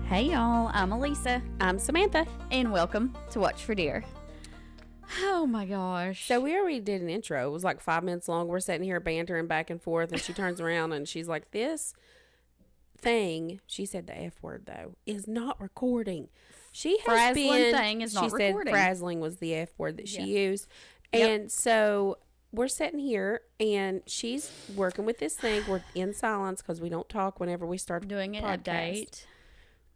Hey y'all, I'm Elisa. I'm Samantha. And welcome to Watch for Deer. Oh my gosh. So we already did an intro. It was like 5 minutes long. We're sitting here bantering back and forth, and she turns around and she's like, this thing, she said the F word though, is not recording. She has Frazzling thing is not recording. She said frazzling was the F word that she used. Yep. And so we're sitting here and she's working with this thing. We're in silence because we don't talk whenever we start doing an update.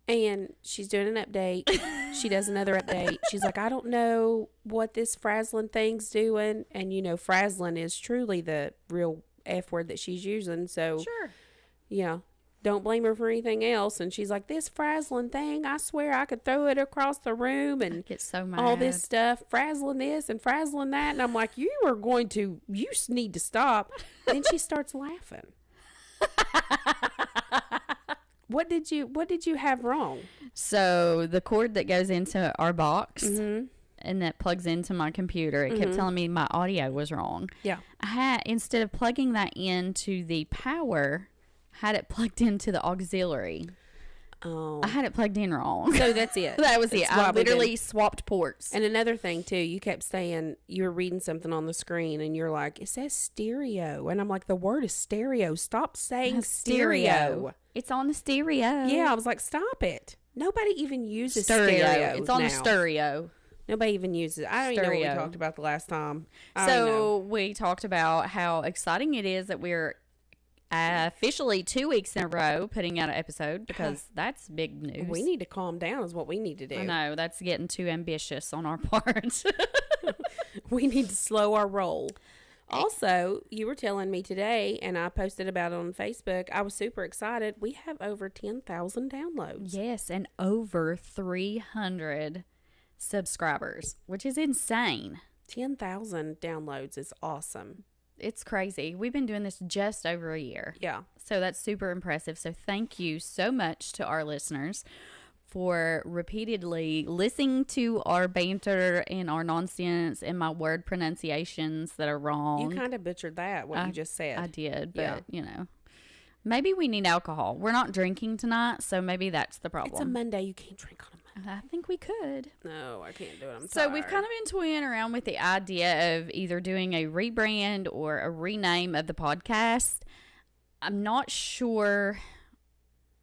And she's doing an update. She does another update. She's like, I don't know what this frazzling thing's doing. And, you know, frazzling is truly the real F word that she's using. So, Sure. yeah, don't blame her for anything else. And she's like, this frazzling thing, I swear I could throw it across the room and Get so mad. all this stuff, frazzling this and frazzling that. And I'm like, you need to stop. Then she starts laughing. What did you have wrong? So the cord that goes into our box and that plugs into my computer, it kept telling me my audio was wrong. Yeah. I had, instead of plugging that into the power, had it plugged into the auxiliary. Oh. I had it plugged in wrong. So that's it. That was That's it. why I we literally did. swapped ports. And another thing too, you kept saying you were reading something on the screen and you're like, it says stereo. And I'm like, the word is stereo. Stop saying stereo. It's on the stereo. Yeah, I was like, stop it. Nobody even uses Stereo. stereo. It's on now. the stereo. Nobody even uses it. I don't even know what we Stereo. talked about the last time. I don't know. So we talked about how exciting it is that we're officially 2 weeks in a row putting out an episode, because that's big news. We need to calm down is what we need to do. I know, that's getting too ambitious on our part. We need to slow our roll. Also, you were telling me today, and I posted about it on Facebook, I was super excited. We have over 10,000 downloads. Yes, and over 300 subscribers, which is insane. 10,000 downloads is awesome. It's crazy. We've been doing this just over a year. Yeah. So that's super impressive. So thank you so much to our listeners for repeatedly listening to our banter and our nonsense and my word pronunciations that are wrong. You kind of butchered that, what you just said. I did, but, Yeah. you know, maybe we need alcohol. We're not drinking tonight, so maybe that's the problem. It's a Monday. You can't drink on a Monday. I think we could. No, I can't do it. I'm So tired. we've kind of been toying around with the idea of either doing a rebrand or a rename of the podcast. I'm not sure.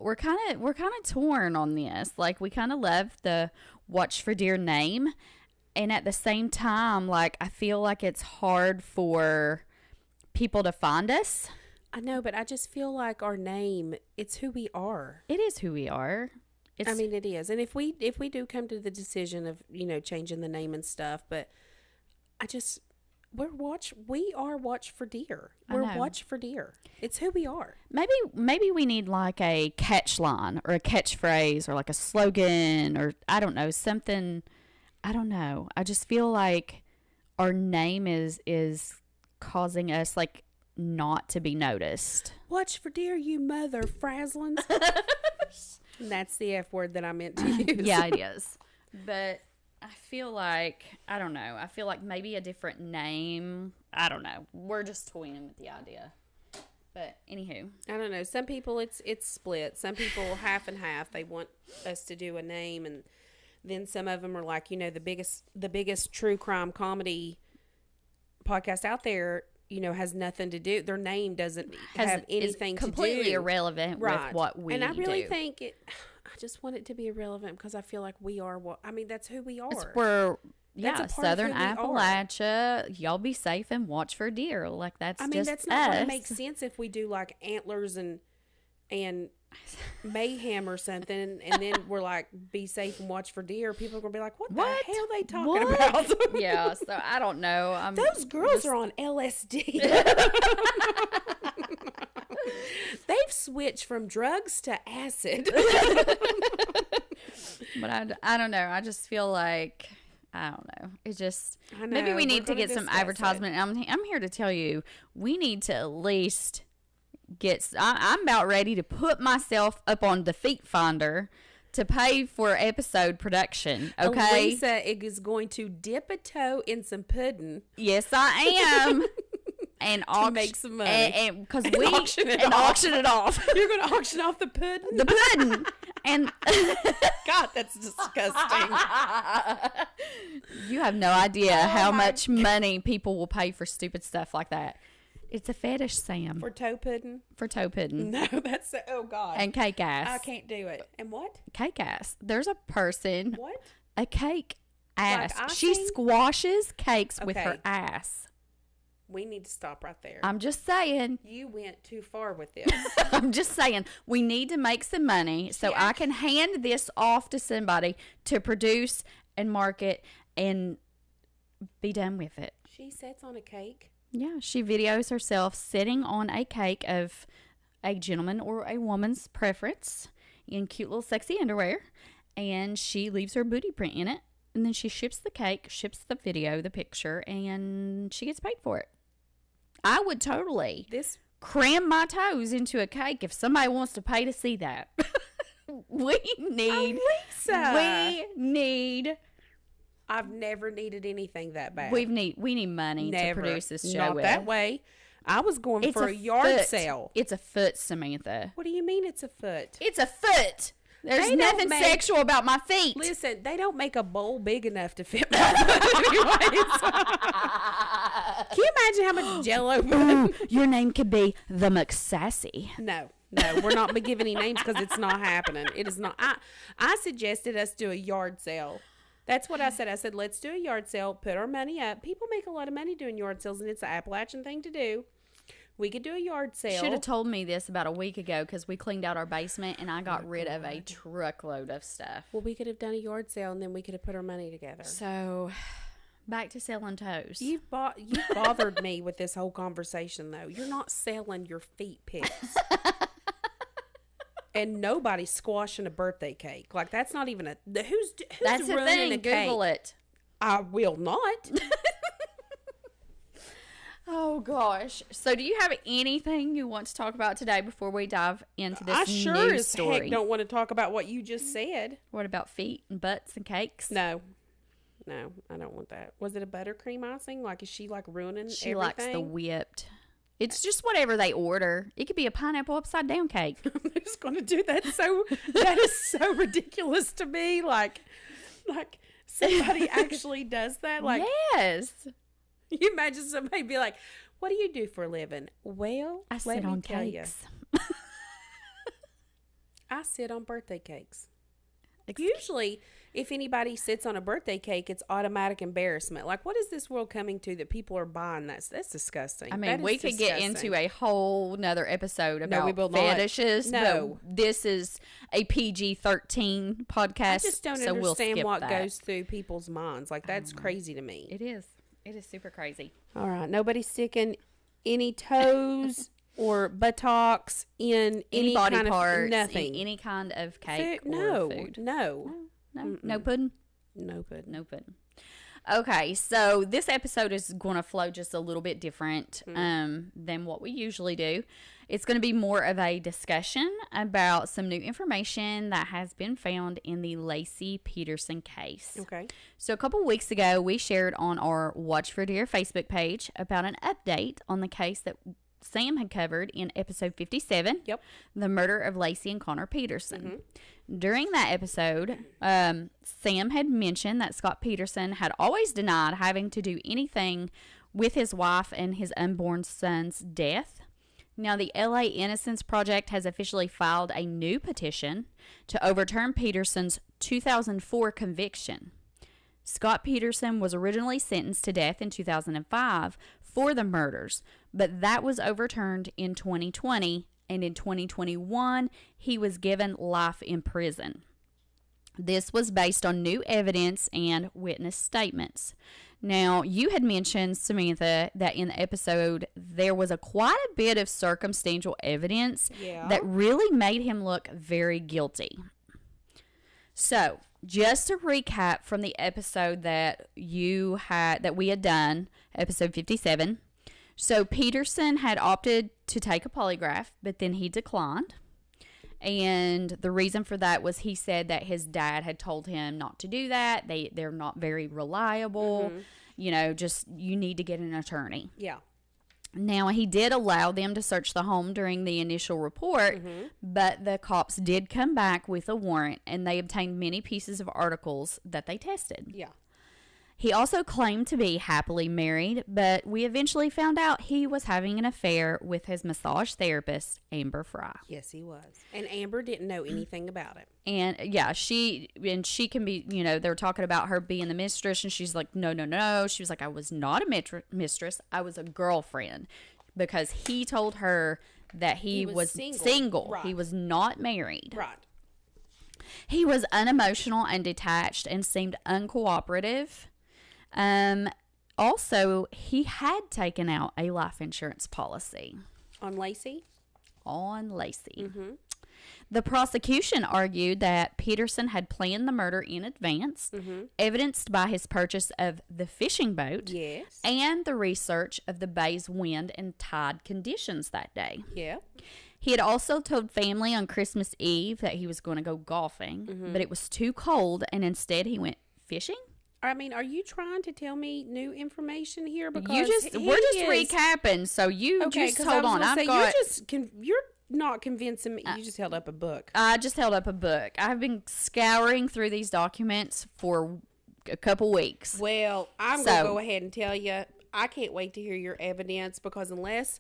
We're kind of torn on this. Like, we kind of love the Watch for Deer name, and at the same time, like, I feel like it's hard for people to find us. I know, but I just feel like our name, it's who we are. It is who we are. I mean, it is. And if we do come to the decision of, you know, changing the name and stuff, but we are Watch for Deer. We're Watch for Deer. It's who we are. Maybe we need like a catch line or a catchphrase or like a slogan or I don't know, something. I don't know. I just feel like our name is causing us like not to be noticed. Watch for Deer, you mother frazzlins. That's the F word that I meant to use. Yeah, it is. But I feel like, I don't know. I feel like maybe a different name. I don't know. We're just toying with the idea. But anywho. I don't know. Some people, it's split. Some people half and half. They want us to do a name. And then some of them are like, you know, the biggest true crime comedy podcast out there, you know, has nothing to do. Their name doesn't have anything to do. Completely irrelevant with what we do. And I really think I just want it to be irrelevant because I feel like we are that's who we are. We're That's a part of Southern who we are. Appalachia. Y'all be safe and watch for deer. Like that's just that's not going us. to make sense if we do like antlers and mayhem or something, and then we're like, be safe and watch for deer. People are gonna be like, what the hell are they talking about? Yeah, so I don't know. Those girls are on LSD. They've switched from drugs to acid. But I don't know. I just feel like I don't know. It's just maybe we need to get some advertisement. I'm here to tell you, we need to at least I'm about ready to put myself up on Defeat Finder to pay for episode production. Okay, Lisa is going to dip a toe in some pudding. Yes, I am. And make some money, and because we auction it off. You're going to auction off the pudding. And God, that's disgusting. you have no idea how much money people will pay for stupid stuff like that. It's a fetish, Sam. For toe pudding? For toe pudding. No, that's, oh God. And cake ass. I can't do it. And what? Cake ass. There's a person. What? A cake ass. Like she icing? squashes cakes with Okay. her ass. We need to stop right there. I'm just saying. You went too far with this. I'm just saying. We need to make some money so I can hand this off to somebody to produce and market and be done with it. She sits on a cake. Yeah, she videos herself sitting on a cake of a gentleman or a woman's preference in cute little sexy underwear, and she leaves her booty print in it, and then she ships the cake, ships the video, the picture, and she gets paid for it. I would totally cram my toes into a cake if somebody wants to pay to see that. We need I've never needed anything that bad. we need money to produce this show. Not that way. I was going for a yard sale. It's a foot, Samantha. What do you mean it's a foot? It's a foot. There's nothing sexual about my feet. Listen, they don't make a bowl big enough to fit my foot anyways. Can you imagine how much Jell-O? Ooh, your name could be the McSassy. No, we're not giving any names because it's not happening. It is not. I suggested us do a yard sale. That's what I said. I said, let's do a yard sale, put our money up. People make a lot of money doing yard sales, and it's an Appalachian thing to do. We could do a yard sale. Should have told me this about a week ago because we cleaned out our basement and I got rid of a truckload of stuff. Well, we could have done a yard sale, and then we could have put our money together. So, back to selling toes. You bothered me with this whole conversation, though. You're not selling your feet pics. And nobody's squashing a birthday cake. Like, that's not even who's That's the ruining thing. a cake? Google it. I will not. Oh, gosh. So, do you have anything you want to talk about today before we dive into this I sure news as story? heck don't want to talk about what you just said. What about feet and butts and cakes? No, I don't want that. Was it a buttercream icing? Like, is she like ruining She everything? likes the whipped. It's just whatever they order. It could be a pineapple upside down cake. I'm just going to do that. That is so ridiculous to me. Like somebody actually does that. Like, yes. you imagine somebody be like, "What do you do for a living?" Well, I sit on cakes. I sit on birthday cakes. Usually, if anybody sits on a birthday cake, it's automatic embarrassment. Like, what is this world coming to that people are buying? That's disgusting. I mean, we could get into a whole nother episode about we will not. fetishes. No. But this is a PG-13 podcast. I just don't so understand we'll what that. goes through people's minds. Like, that's crazy to me. It is. It is super crazy. All right. Nobody's sticking any toes or buttocks in any body kind parts, of nothing. any kind of cake food, or food. No. No pudding? No pudding. No pudding. Okay, so this episode is going to flow just a little bit different than what we usually do. It's going to be more of a discussion about some new information that has been found in the Laci Peterson case. Okay. So a couple weeks ago, we shared on our Watch for Deer Facebook page about an update on the case that Sam had covered in episode 57, Yep. the murder of Laci and Connor Peterson. During that episode, Sam had mentioned that Scott Peterson had always denied having to do anything with his wife and his unborn son's death. Now, the LA Innocence Project has officially filed a new petition to overturn Peterson's 2004 conviction. Scott Peterson was originally sentenced to death in 2005 for the murders, but that was overturned in 2020, and in 2021, he was given life in prison. This was based on new evidence and witness statements. Now, you had mentioned, Samantha, that in the episode, there was quite a bit of circumstantial evidence that really made him look very guilty. So, just to recap from the episode that we had done, episode 57. So Peterson had opted to take a polygraph, but then he declined. And the reason for that was he said that his dad had told him not to do that. They're not very reliable. You know, just you need to get an attorney. Yeah. Now, he did allow them to search the home during the initial report, but the cops did come back with a warrant, and they obtained many pieces of articles that they tested. Yeah. He also claimed to be happily married, but we eventually found out he was having an affair with his massage therapist, Amber Fry. Yes, he was. And Amber didn't know anything about it. And yeah, she can be, they were talking about her being the mistress, and she's like, no. She was like, I was not a mistress. I was a girlfriend, because he told her that he was single. Right. He was not married. Right. He was unemotional and detached and seemed uncooperative. Also, he had taken out a life insurance policy. On Laci? On Laci. The prosecution argued that Peterson had planned the murder in advance, evidenced by his purchase of the fishing boat, Yes. and the research of the bay's wind and tide conditions that day. Yeah. He had also told family on Christmas Eve that he was going to go golfing, but it was too cold, and instead he went fishing. I mean, are you trying to tell me new information here? Because we're just recapping, so you just hold on. You're not convincing me. You just held up a book. I just held up a book. I've been scouring through these documents for a couple weeks. Well, I'm going to go ahead and tell you, I can't wait to hear your evidence, because unless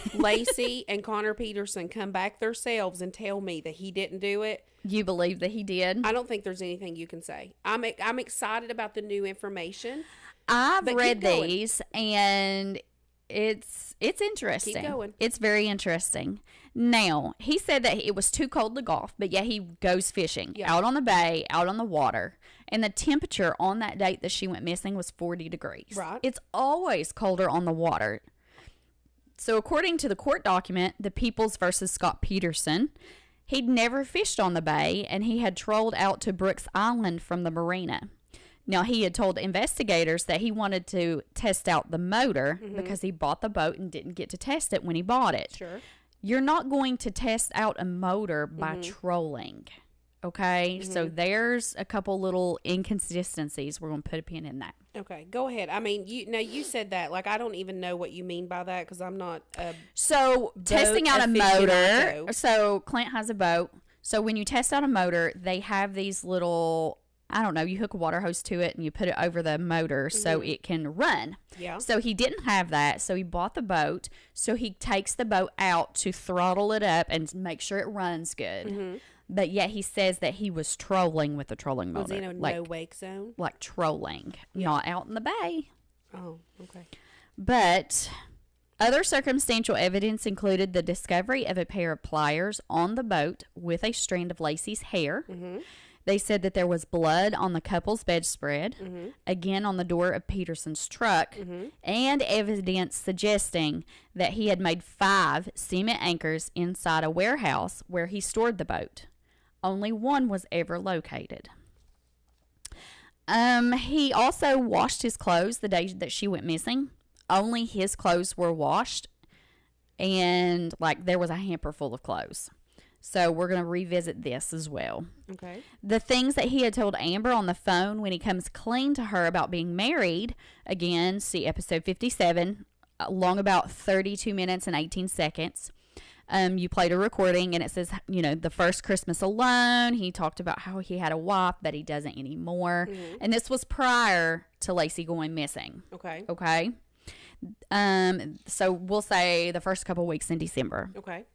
Laci and Connor Peterson come back themselves and tell me that he didn't do it, you believe that he did? I don't think there's anything you can say. I'm excited about the new information. I've read these, and it's interesting. Keep going. It's very interesting. Now, he said that it was too cold to golf, but he goes fishing out on the bay, out on the water. And the temperature on that date that she went missing was 40 degrees. Right. It's always colder on the water. So according to the court document, the Peoples versus Scott Peterson, he'd never fished on the bay, and he had trolled out to Brooks Island from the marina. Now, he had told investigators that he wanted to test out the motor because he bought the boat and didn't get to test it when he bought it. Sure. You're not going to test out a motor by trolling. Okay? So there's a couple little inconsistencies. We're going to put a pin in that. Okay, go ahead. I mean, you said that. Like, I don't even know what you mean by that, because I'm not testing out a motor. aficionado. So Clint has a boat. So when you test out a motor, they have these little, I don't know, you hook a water hose to it and you put it over the motor so it can run. Yeah. So he didn't have that. So he bought the boat. So he takes the boat out to throttle it up and make sure it runs good. But yet he says that he was trolling with the trolling motor. Was he in a no-wake zone? Like trolling, not out in the bay. Oh, okay. But other circumstantial evidence included the discovery of a pair of pliers on the boat with a strand of Laci's hair. They said that there was blood on the couple's bedspread, again on the door of Peterson's truck, and evidence suggesting that he had made 5 cement anchors inside a warehouse where he stored the boat. Only one was ever located. He also washed his clothes the day that she went missing. Only his clothes were washed, and there was a hamper full of clothes. So we're going to revisit this as well. Okay. The things that he had told Amber on the phone when he comes clean to her about being married, again, see episode 57, long about 32 minutes and 18 seconds. You played a recording, and it says, the first Christmas alone, he talked about how he had a wife, but he doesn't anymore. And this was prior to Laci going missing. Okay. Okay. So we'll say the first couple weeks in December. Okay.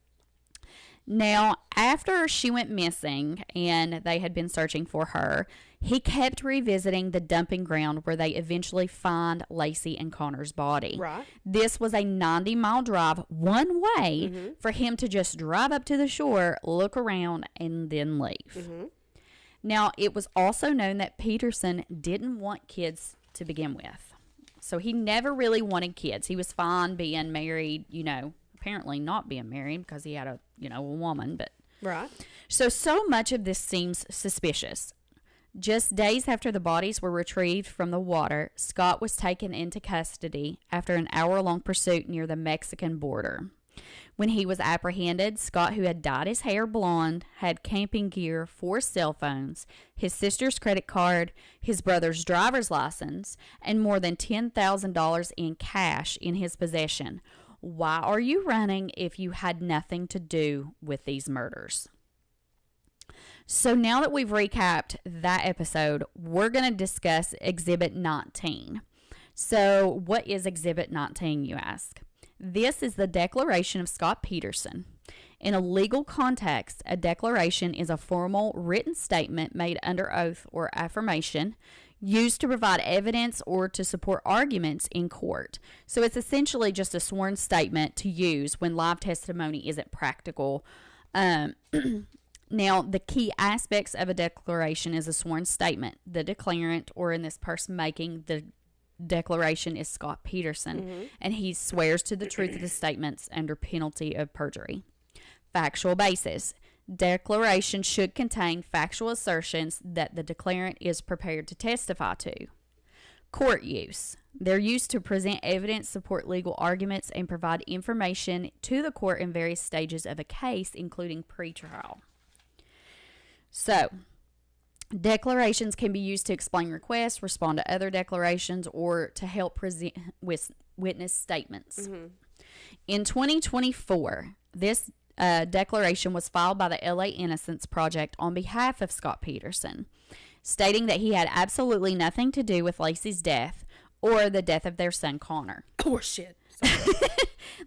Now, after she went missing and they had been searching for her, he kept revisiting the dumping ground where they eventually find Laci and Connor's body. Right. This was a 90-mile drive one way for him to just drive up to the shore, look around, and then leave. Now, it was also known that Peterson didn't want kids to begin with. So he never really wanted kids. He was fine being married, apparently not being married because he had a woman, but right. So much of this seems suspicious. Just days after the bodies were retrieved from the water, Scott was taken into custody after an hour-long pursuit near the Mexican border. When he was apprehended, Scott, who had dyed his hair blonde, had camping gear, 4 cell phones, his sister's credit card, his brother's driver's license, and more than $10,000 in cash in his possession. Why are you running if you had nothing to do with these murders? So now that we've recapped that episode, we're going to discuss Exhibit 19. So what is Exhibit 19, you ask? This is the Declaration of Scott Peterson. In a legal context, a declaration is a formal written statement made under oath or affirmation used to provide evidence or to support arguments in court. So it's essentially just a sworn statement to use when live testimony isn't practical. Now, the key aspects of a declaration is a sworn statement. The declarant, or in this person making the declaration, is Scott Peterson, and he swears to the truth of the statements under penalty of perjury. Factual basis. Declaration should contain factual assertions that the declarant is prepared to testify to. Court use. They're used to present evidence, support legal arguments, and provide information to the court in various stages of a case, including pretrial. So, declarations can be used to explain requests, respond to other declarations, or to help present with witness statements. In 2024, this declaration was filed by the LA Innocence Project on behalf of Scott Peterson, stating that he had absolutely nothing to do with Laci's death or the death of their son Connor. Oh, shit.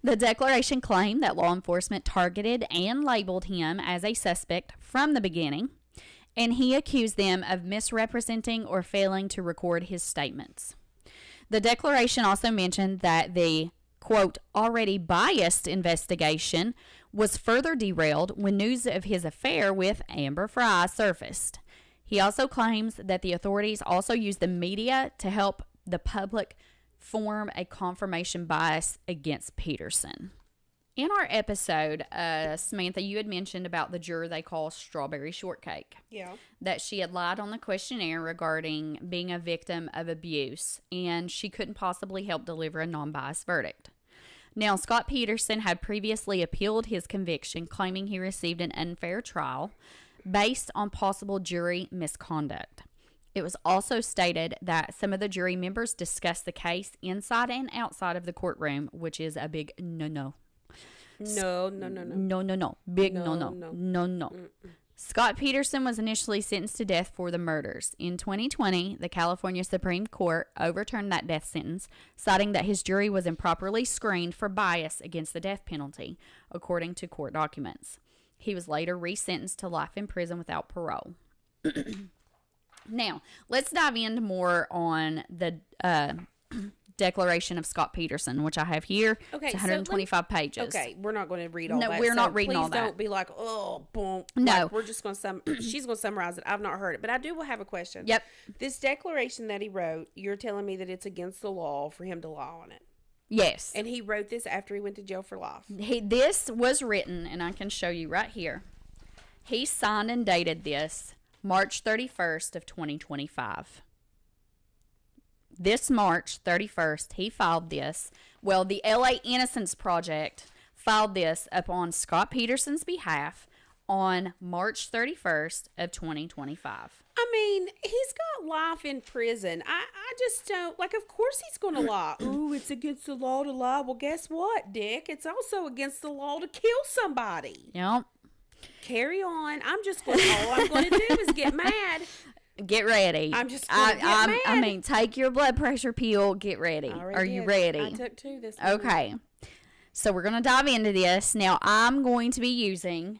The declaration claimed that law enforcement targeted and labeled him as a suspect from the beginning, and he accused them of misrepresenting or failing to record his statements. The declaration also mentioned that the, quote, already biased investigation was further derailed when news of his affair with Amber Fry surfaced. He also claims that the authorities also used the media to help the public form a confirmation bias against Peterson. In our episode, Samantha, you had mentioned about the juror they call Strawberry Shortcake. Yeah. That she had lied on the questionnaire regarding being a victim of abuse, and she couldn't possibly help deliver a non-biased verdict. Now, Scott Peterson had previously appealed his conviction, claiming he received an unfair trial based on possible jury misconduct. It was also stated that some of the jury members discussed the case inside and outside of the courtroom, which is a big no-no. No. Big no. Scott Peterson was initially sentenced to death for the murders. In 2020, the California Supreme Court overturned that death sentence, citing that his jury was improperly screened for bias against the death penalty, according to court documents. He was later resentenced to life in prison without parole. Now, let's dive into more on the Declaration of Scott Peterson, which I have here. Okay, it's 125 pages. Okay, we're not going to read all that. No, we're not reading all that. Please don't be like, oh, boom. No. Like, we're just going to she's going to summarize it. I've not heard it, but I do have a question. Yep. This declaration that he wrote, you're telling me that it's against the law for him to lie on it. Yes. And he wrote this after he went to jail for life. This was written, and I can show you right here. He signed and dated this March 31st of 2025. This March 31st, he filed this. Well, the LA Innocence Project filed this upon Scott Peterson's behalf on March 31st of 2025. I mean, he's got life in prison. I just don't, like, of course he's going to lie. Ooh, it's against the law to lie. Well, guess what, Dick? It's also against the law to kill somebody. Yep. Carry on. All I'm going to do is get mad. Get ready. I'm just going to get mad. I mean, take your blood pressure pill. Get ready. Are you ready? I took 2 this morning. Okay. So we're going to dive into this. Now, I'm going to be using,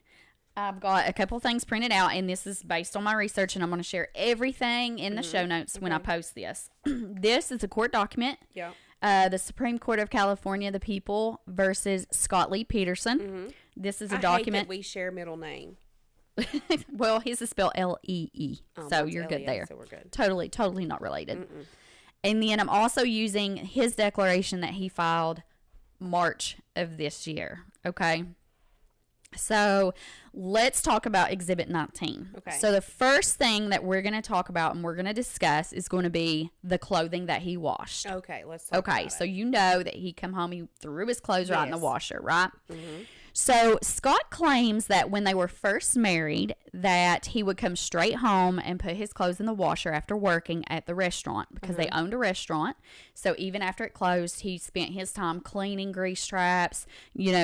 I've got a couple things printed out, and this is based on my research, and I'm going to share everything in the show notes when I post this. This is a court document. Yeah. The Supreme Court of California, the People versus Scott Lee Peterson. This is a document. I hate that we share middle name. Well, his is spelled L-E-E, so you're good there. So we're good. Totally not related. And then I'm also using his declaration that he filed March of this year. Okay. So let's talk about Exhibit 19. Okay. So the first thing that we're going to talk about and we're going to discuss is going to be the clothing that he washed. Okay, let's talk about it. So you know that he come home, he threw his clothes right in the washer, right? So Scott claims that when they were first married, that he would come straight home and put his clothes in the washer after working at the restaurant because they owned a restaurant. So even after it closed, he spent his time cleaning grease traps,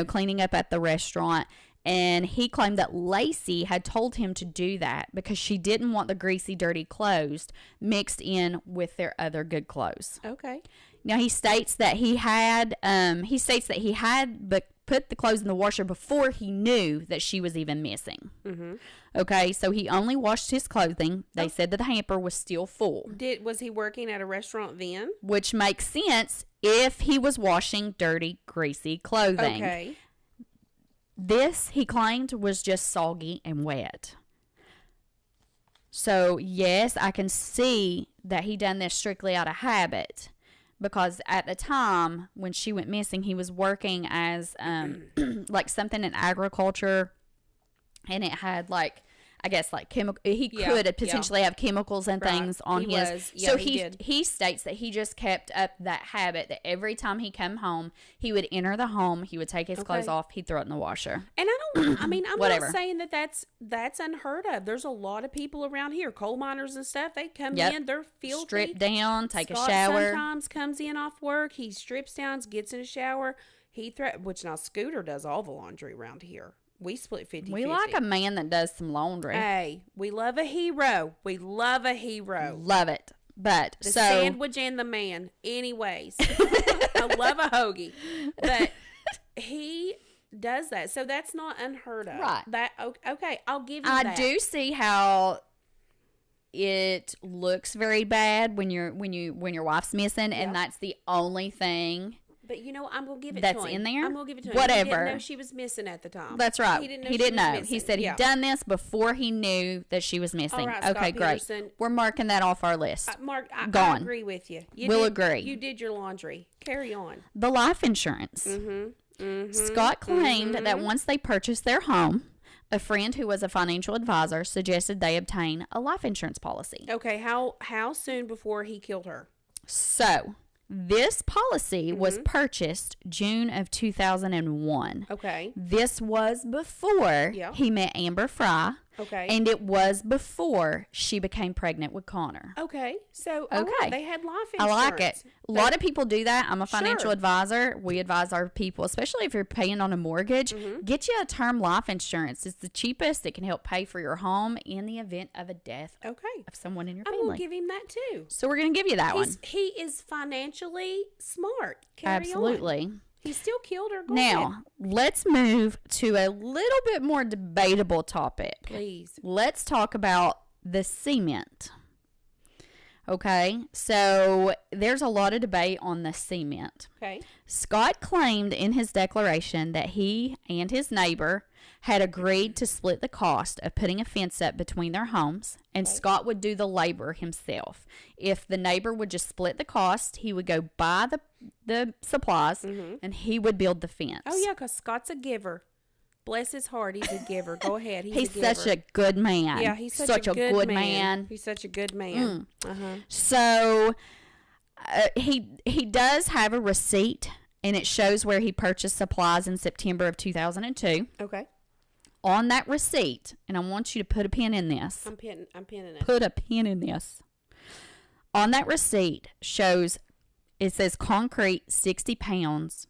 cleaning up at the restaurant. And he claimed that Laci had told him to do that because she didn't want the greasy, dirty clothes mixed in with their other good clothes. Okay. Now he states that he had put the clothes in the washer before he knew that she was even missing. Mm-hmm. Okay, so he only washed his clothing. They said that the hamper was still full. Was he working at a restaurant then? Which makes sense if he was washing dirty, greasy clothing. Okay. This, he claimed, was just soggy and wet. So, yes, I can see that he done this strictly out of habit. Because at the time, when she went missing, he was working as, like, something in agriculture. And it had, like, I guess, like, chemical. He could potentially have chemicals and things on his. So he states that he just kept up that habit that every time he come home, he would enter the home, he would take his clothes off, he'd throw it in the washer. And I'm not saying that that's unheard of. There's a lot of people around here, coal miners and stuff. They come in, they're filthy, strip down, take Scott a shower. Sometimes comes in off work, he strips down, gets in a shower. Which now Scooter does all the laundry around here. We split 50-50. We like a man that does some laundry. Hey, we love a hero. We love a hero. Love it. But the sandwich and the man. Anyways, I love a hoagie. But he does that. So that's not unheard of. Right. Okay, I'll give you that. I do see how it looks very bad when your wife's missing and that's the only thing. But I'm going to give it that's to him. in there? I'm going to give it to him. Whatever. He didn't know she was missing at the time. That's right. He didn't know. He said he'd done this before he knew that she was missing. All right, okay, Scott great. Peterson. We're marking that off our list. I agree with you. We'll agree. You did your laundry. Carry on. The life insurance. Scott claimed that once they purchased their home, a friend who was a financial advisor suggested they obtain a life insurance policy. Okay, how soon before he killed her? So, this policy was purchased June of 2001. Okay. This was before he met Amber Fry. Okay. And it was before she became pregnant with Connor. Okay. So, right, they had life insurance. I like it. A lot of people do that. I'm a financial advisor. We advise our people, especially if you're paying on a mortgage, get you a term life insurance. It's the cheapest. It can help pay for your home in the event of a death of someone in your family. I'm going to give him that too. So we're going to give you that one. He is financially smart. Absolutely. On. He still killed her. Now, let's move to a little bit more debatable topic. Please. Let's talk about the cement. Okay, so there's a lot of debate on the cement. Okay. Scott claimed in his declaration that he and his neighbor had agreed to split the cost of putting a fence up between their homes, and Scott would do the labor himself. If the neighbor would just split the cost, he would go buy the supplies, and he would build the fence. Oh, yeah, because Scott's a giver. Bless his heart, he's a giver. Go ahead. He's such a good man. Yeah, he's such a good man. He's such a good man. So he does have a receipt, and it shows where he purchased supplies in September of 2002. Okay. On that receipt, and I want you to put a pin in this. I'm pinning it. Put a pin in this. On that receipt it says concrete 60 pounds,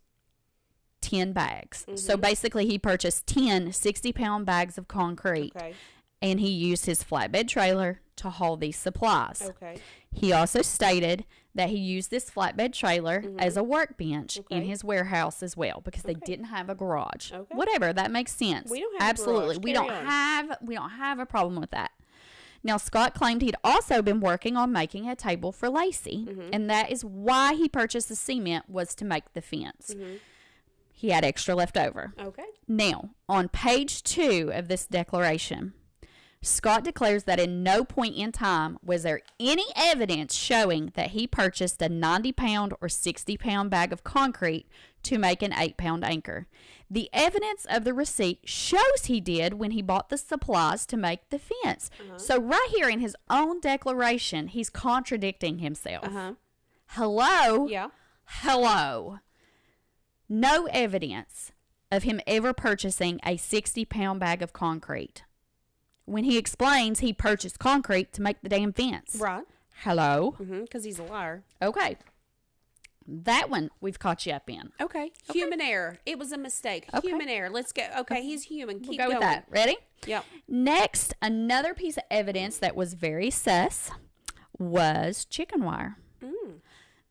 10 bags. So basically he purchased 10 60-pound bags of concrete. Okay. And he used his flatbed trailer to haul these supplies. Okay. He also stated that he used this flatbed trailer as a workbench in his warehouse as well because they didn't have a garage. Okay. Whatever, that makes sense. We don't have absolutely. A garage. We don't have a problem with that. Now, Scott claimed he'd also been working on making a table for Laci, and that is why he purchased the cement was to make the fence. He had extra left over. Okay. Now, on page 2 of this declaration, Scott declares that in no point in time was there any evidence showing that he purchased a 90-pound or 60-pound bag of concrete to make an 8-pound anchor. The evidence of the receipt shows he did when he bought the supplies to make the fence. So right here in his own declaration, he's contradicting himself. Hello? Yeah. Hello. No evidence of him ever purchasing a 60-pound bag of concrete. When he explains he purchased concrete to make the damn fence. Right. Hello? Because he's a liar. Okay. That one we've caught you up in. Okay. Human error. It was a mistake. Okay. Human error. Let's go. Okay, he's human. We'll Keep go going. with that. Ready? Yep. Next, another piece of evidence that was very sus was chicken wire.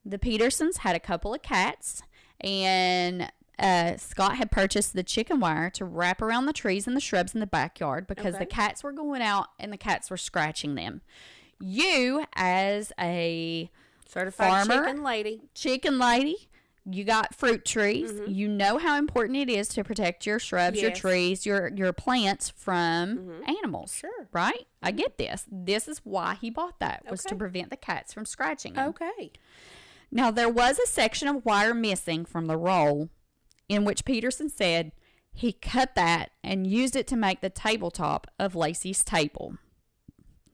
The Petersons had a couple of cats, and Scott had purchased the chicken wire to wrap around the trees and the shrubs in the backyard because the cats were going out and the cats were scratching them. You, as a Certified farmer, chicken lady, you got fruit trees. You know how important it is to protect your shrubs, your trees, your plants from animals. Sure. Right? I get this. This is why he bought that, was to prevent the cats from scratching them. Okay. Now, there was a section of wire missing from the roll in which Peterson said he cut that and used it to make the tabletop of Laci's table.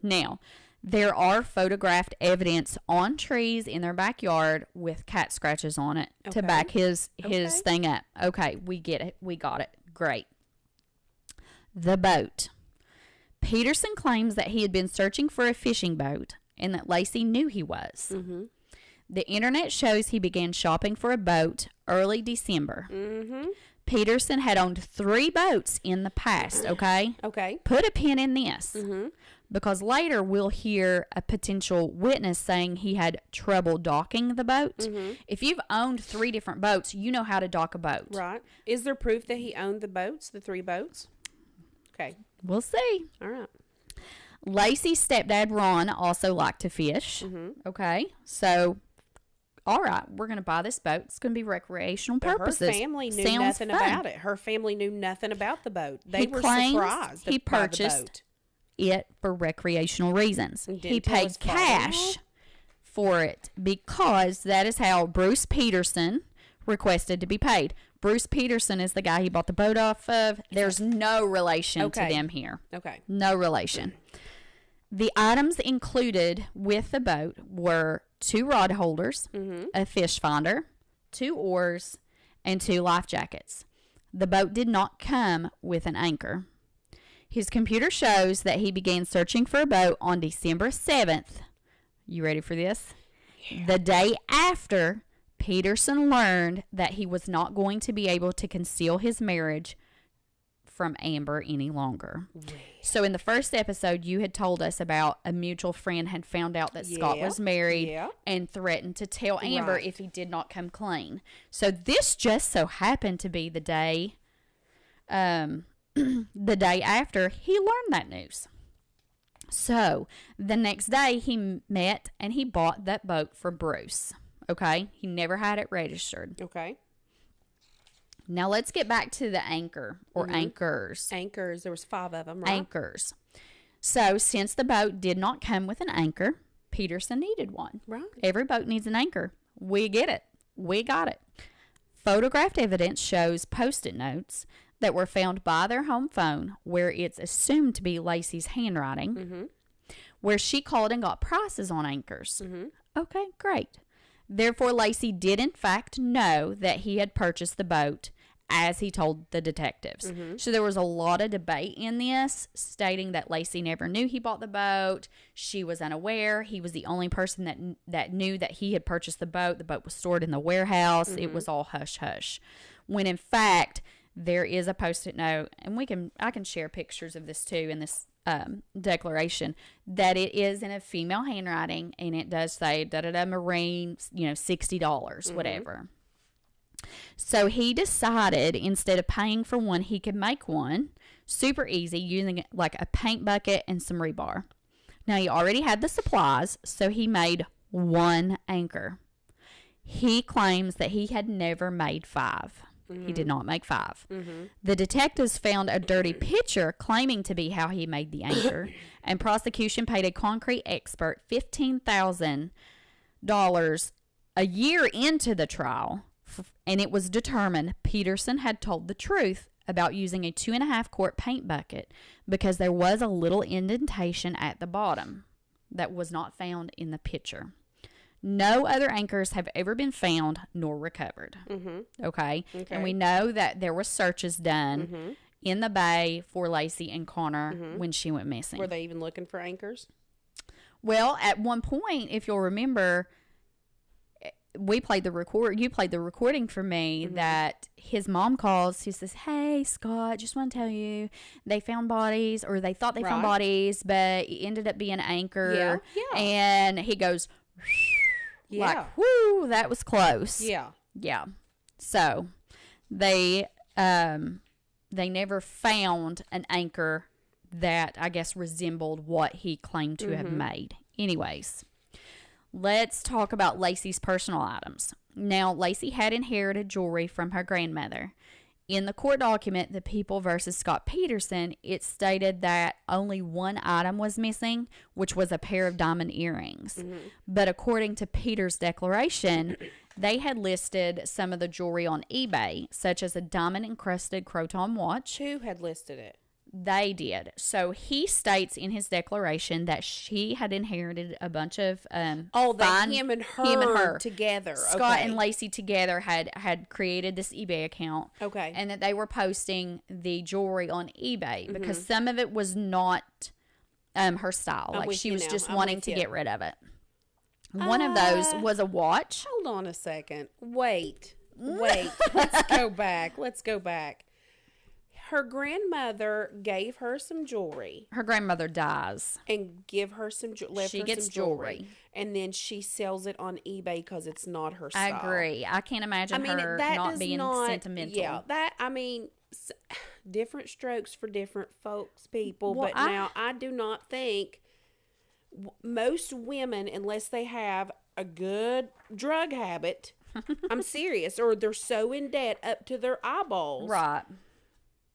Now, there are photographed evidence on trees in their backyard with cat scratches on it to back his thing up. Okay, we get it. We got it. Great. The boat. Peterson claims that he had been searching for a fishing boat and that Laci knew he was. The internet shows he began shopping for a boat early December. Peterson had owned 3 boats in the past, okay? Okay. Put a pin in this. Because later we'll hear a potential witness saying he had trouble docking the boat. If you've owned 3 different boats, you know how to dock a boat. Right. Is there proof that he owned the boats, the 3 boats? Okay. We'll see. All right. Laci's stepdad, Ron, also liked to fish. Okay. So, all right, we're going to buy this boat. It's going to be recreational purposes. Her family knew nothing about it. Her family knew nothing about the boat. They were surprised he by the purchased boat. it for recreational reasons. He paid cash for it because that is how Bruce Peterson requested to be paid. Bruce Peterson is the guy he bought the boat off of. There's no relation to them here. Okay. No relation. The items included with the boat were 2 rod holders, a fish finder, 2 oars, and 2 life jackets. The boat did not come with an anchor. His computer shows that he began searching for a boat on December 7th. You ready for this? Yeah. The day after Peterson learned that he was not going to be able to conceal his marriage from Amber any longer. So in the first episode, you had told us about a mutual friend had found out that Scott was married and threatened to tell Amber if he did not come clean. So this just so happened to be the day, the day after he learned that news. So the next day he met and he bought that boat for Bruce. Okay. He never had it registered. Okay. Now let's get back to the anchor or anchors. Anchors. There was 5 of them, right? Anchors. So since the boat did not come with an anchor, Peterson needed one. Right. Every boat needs an anchor. We get it. We got it. Photographed evidence shows Post-it notes that were found by their home phone where it's assumed to be Laci's handwriting, where she called and got prices on anchors. Okay, great. Therefore, Laci did in fact know that he had purchased the boat as he told the detectives. So there was a lot of debate in this, stating that Laci never knew he bought the boat. She was unaware. He was the only person that knew that he had purchased the boat. The boat was stored in the warehouse. It was all hush-hush. When in fact, there is a Post-it note, and I can share pictures of this too in this declaration, that it is in a female handwriting, and it does say da-da-da Marine, $60, whatever. So he decided, instead of paying for one, he could make one super easy using like a paint bucket and some rebar. Now he already had the supplies, so he made 1 anchor. He claims that he had never made 5. He did not make 5. The detectives found a dirty picture claiming to be how he made the anchor, and prosecution paid a concrete expert $15,000 a year into the trial, and it was determined Peterson had told the truth about using a 2.5-quart paint bucket because there was a little indentation at the bottom that was not found in the picture. No other anchors have ever been found nor recovered. Okay? And we know that there were searches done in the bay for Laci and Connor when she went missing. Were they even looking for anchors? Well, at one point, if you'll remember, you played the recording for me that his mom calls. He says, "Hey, Scott, just want to tell you they found bodies, or they thought they found bodies, but it ended up being an anchor." Yeah. And he goes, like, "Whoo, that was close." Yeah. So they never found an anchor that, I guess, resembled what he claimed to have made. Anyways, let's talk about Laci's personal items. Now, Laci had inherited jewelry from her grandmother. In the court document, The People versus Scott Peterson, it stated that only one item was missing, which was a pair of diamond earrings. But according to Peter's declaration, they had listed some of the jewelry on eBay, such as a diamond-encrusted Croton watch. Who had listed it? They did. So he states in his declaration that she had inherited a bunch of him and her together. Scott and Laci together had created this eBay account. Okay. And that they were posting the jewelry on eBay because some of it was not her style. Like she was just wanting to get rid of it. One of those was a watch. Hold on a second. Wait. Let's go back. Her grandmother gave her some jewelry. Her grandmother dies. And give her some jewelry. And then she sells it on eBay because it's not her style. I agree. I can't imagine her not being sentimental. Yeah, different strokes for different people. Well, but now I do not think most women, unless they have a good drug habit, I'm serious, or they're so in debt up to their eyeballs. Right.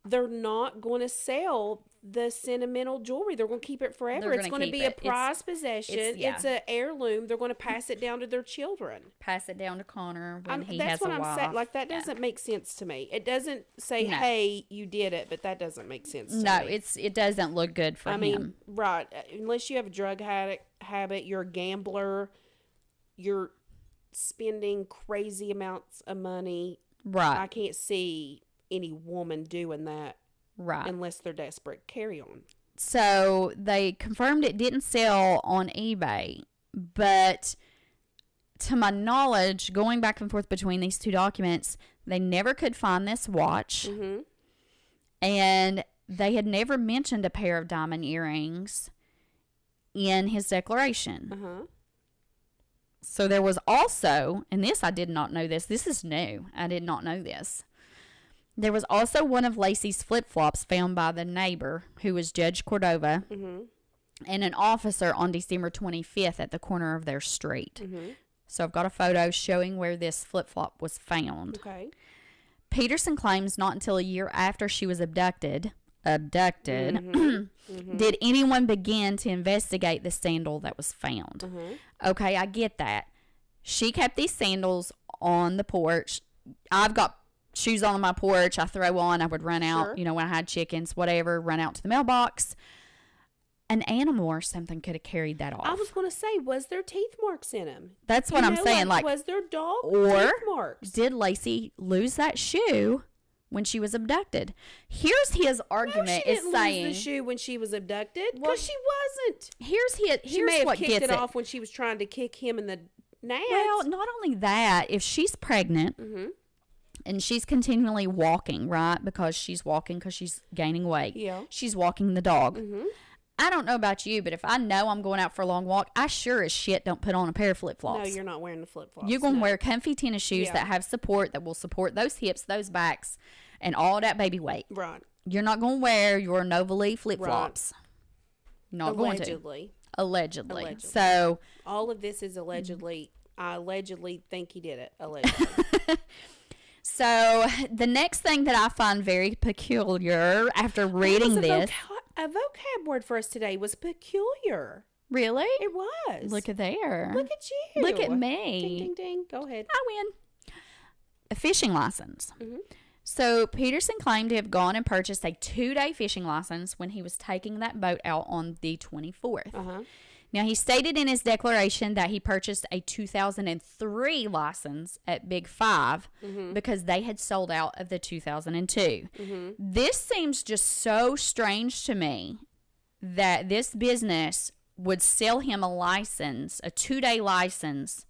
They're not going to sell the sentimental jewelry. They're going to keep it forever. It's going to be a prized possession. It's an heirloom. They're going to pass it down to their children. Pass it down to Connor when he has a wife. That's what I'm saying. Like, that doesn't make sense to me. It doesn't say, hey, you did it, but that doesn't make sense to me. No, it doesn't look good for him. I mean, right. Unless you have a drug habit, you're a gambler, you're spending crazy amounts of money. Right. I can't see any woman doing that, right? Unless they're desperate. Carry on. So they confirmed it didn't sell on eBay, but to my knowledge, going back and forth between these two documents, they never could find this watch, and they had never mentioned a pair of diamond earrings in his declaration. So there was also, and this I did not know this. This is new. I did not know this. There was also one of Laci's flip-flops found by the neighbor, who was Judge Cordova, and an officer on December 25th at the corner of their street. So I've got a photo showing where this flip-flop was found. Okay. Peterson claims not until a year after she was abducted, did anyone begin to investigate the sandal that was found. Okay, I get that. She kept these sandals on the porch. I've got shoes on my porch. I throw on. I would run out, when I had chickens, whatever, run out to the mailbox. An animal or something could have carried that off. I was going to say, was there teeth marks in them? That's what I'm saying. Like, was there dog teeth marks? Did Laci lose that shoe when she was abducted? Here's his argument. No, she didn't lose the shoe when she was abducted, because she wasn't. She may have kicked it off when she was trying to kick him in the nads. Well, not only that, if she's pregnant and she's continually walking, right? Because she's gaining weight. Yeah. She's walking the dog. I don't know about you, but if I know I'm going out for a long walk, I sure as shit don't put on a pair of flip-flops. No, you're not wearing the flip-flops. You're going to wear comfy tennis shoes that have support, that will support those hips, those backs, and all that baby weight. Right. You're not going to wear your Nova Lee flip-flops. Right. Not Allegedly. Going to. Allegedly. So all of this is allegedly. I allegedly think he did it. Allegedly. So the next thing that I find very peculiar after reading this. A vocab word for us today was peculiar. Really? It was. Look at there. Look at you. Look at me. Ding, ding, ding. Go ahead. I win. A fishing license. So Peterson claimed to have gone and purchased a 2-day fishing license when he was taking that boat out on the 24th. Now, he stated in his declaration that he purchased a 2003 license at Big 5 because they had sold out of the 2002. This seems just so strange to me that this business would sell him a license, a 2-day license,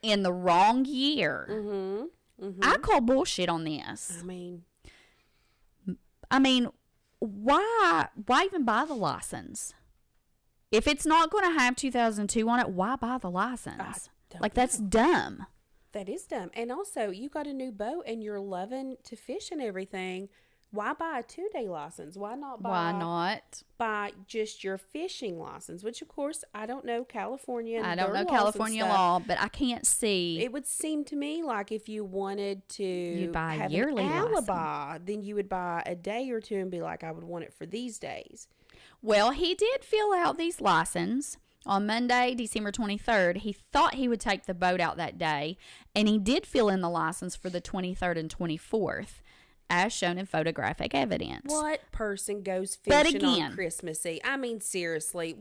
in the wrong year. I call bullshit on this. I mean, why even buy the license? If it's not going to have 2002 on it, why buy the license? That's dumb. That is dumb. And also, you got a new boat and you're loving to fish and everything. Why buy a 2-day license? Why not buy just your fishing license? Which, of course, I don't know California. I don't know California law, but I can't see. It would seem to me like if you wanted to buy have a yearly an alibi, license. then you would buy a day or two and be like, I would want it for these days. Well, he did fill out these licenses. On Monday, December 23rd, he thought he would take the boat out that day, and he did fill in the license for the 23rd and 24th, as shown in photographic evidence. What person goes fishing on Christmas Eve? I mean, seriously,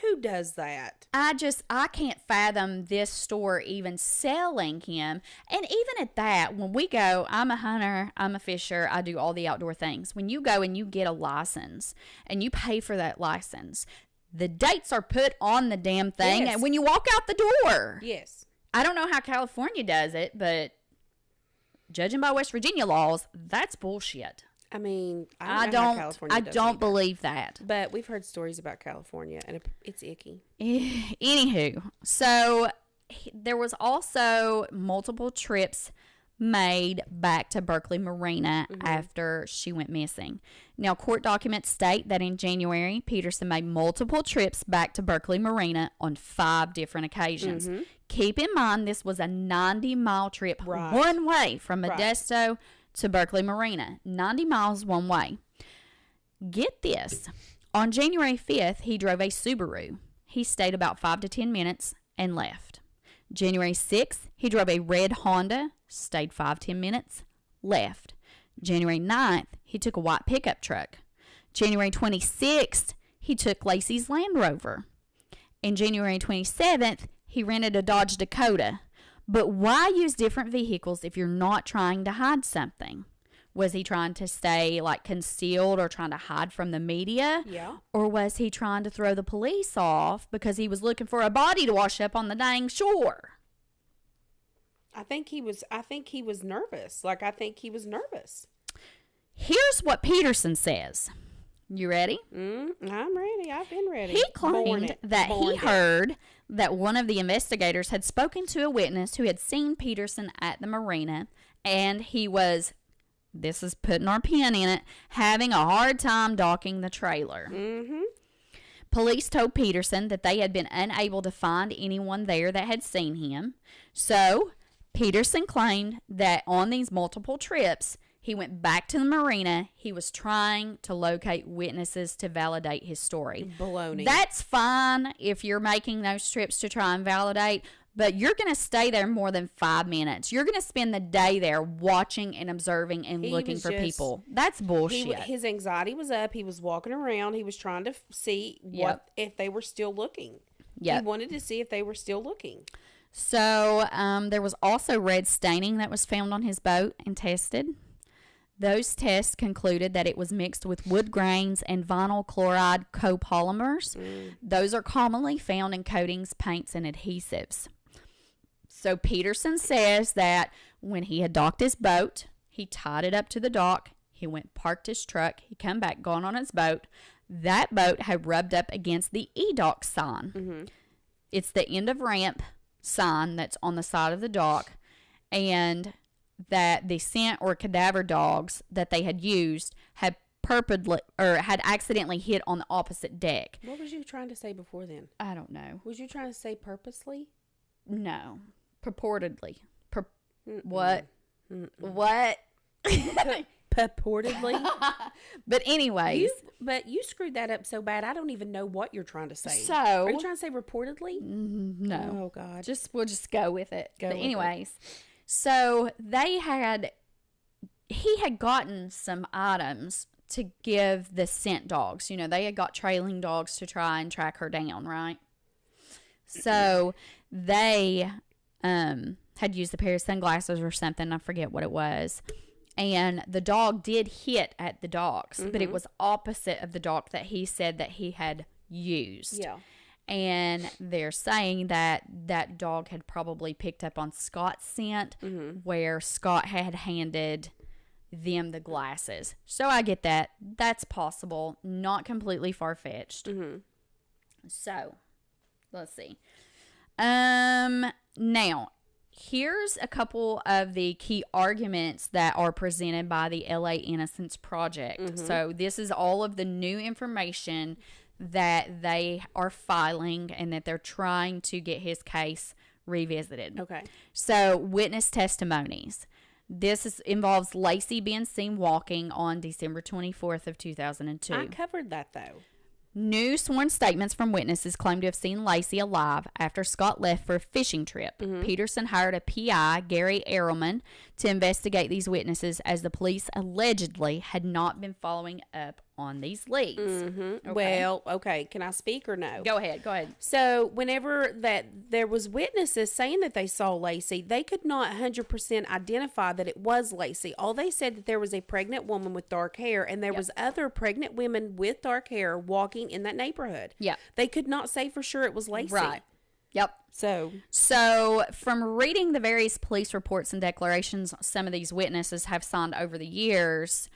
who does that? I can't fathom this store even selling him. And even at that, when we go, I'm a hunter, I'm a fisher, I do all the outdoor things. When you go and you get a license and you pay for that license, the dates are put on the damn thing. Yes. And when you walk out the door. Yes. I don't know how California does it, but judging by West Virginia laws, that's bullshit. I mean, I don't believe that. But we've heard stories about California, and it's icky. Anywho, so there was also multiple trips made back to Berkeley Marina after she went missing. Now, court documents state that in January, Peterson made multiple trips back to Berkeley Marina on 5 different occasions. Keep in mind, this was a 90-mile trip one way from Modesto to Berkeley Marina. 90 miles one way. Get this. On January 5th, he drove a Subaru. He stayed about 5 to 10 minutes and left. January 6th, he drove a red Honda, stayed 5-10 minutes, left. January 9th, he took a white pickup truck. January 26th, he took Lacey's Land Rover. And January 27th, he rented a Dodge Dakota. But why use different vehicles if you're not trying to hide something? Was he trying to stay concealed or trying to hide from the media? Yeah. Or was he trying to throw the police off because he was looking for a body to wash up on the dang shore? I think he was nervous. I think he was nervous. Here's what Peterson says. You ready? I'm ready. I've been ready. He claimed that he heard that one of the investigators had spoken to a witness who had seen Peterson at the marina, and he was, this is putting our pin in it, having a hard time docking the trailer. Police told Peterson that they had been unable to find anyone there that had seen him. So Peterson claimed that on these multiple trips, he went back to the marina. He was trying to locate witnesses to validate his story. Baloney. That's fine if you're making those trips to try and validate, but you're going to stay there more than 5 minutes. You're going to spend the day there watching and observing and looking for people. That's bullshit. His anxiety was up. He was walking around. He was trying to see if they were still looking. He wanted to see if they were still looking. So there was also red staining that was found on his boat and tested. Those tests concluded that it was mixed with wood grains and vinyl chloride copolymers. Those are commonly found in coatings, paints, and adhesives. So Peterson says that when he had docked his boat, he tied it up to the dock. He went parked his truck. He come back, gone on his boat. That boat had rubbed up against the e-dock sign. It's the end of ramp sign that's on the side of the dock, and that the scent or cadaver dogs that they had used had had accidentally hit on the opposite deck. What was you trying to say before then? I don't know. Was you trying to say purposely? No. Purportedly. What? What? Purportedly? But anyways. But you screwed that up so bad, I don't even know what you're trying to say. So. Are you trying to say reportedly? No. Oh, God. We'll just go with it. But anyways. So he had gotten some items to give the scent dogs. You know, they had got trailing dogs to try and track her down, right? So they had used a pair of sunglasses or something. I forget what it was. And the dog did hit at the docks, but it was opposite of the dock that he said that he had used. Yeah. And they're saying that that dog had probably picked up on Scott's scent, where Scott had handed them the glasses. So I get that. That's possible. Not completely far-fetched. So, let's see. Now, here's a couple of the key arguments that are presented by the LA Innocence Project. So, this is all of the new information that they are filing and that they're trying to get his case revisited. Okay. So, witness testimonies. This involves Laci being seen walking on December 24th of 2002. I covered that, though. New sworn statements from witnesses claim to have seen Laci alive after Scott left for a fishing trip. Peterson hired a PI, Gary Errolman, to investigate these witnesses as the police allegedly had not been following up on these leads. Okay. Well, okay. Can I speak or no? Go ahead. So, whenever that there was witnesses saying that they saw Laci, they could not 100% identify that it was Laci. All they said that there was a pregnant woman with dark hair, and there was other pregnant women with dark hair walking in that neighborhood. Yeah. They could not say for sure it was Laci. Right. Yep. So, from reading the various police reports and declarations some of these witnesses have signed over the years,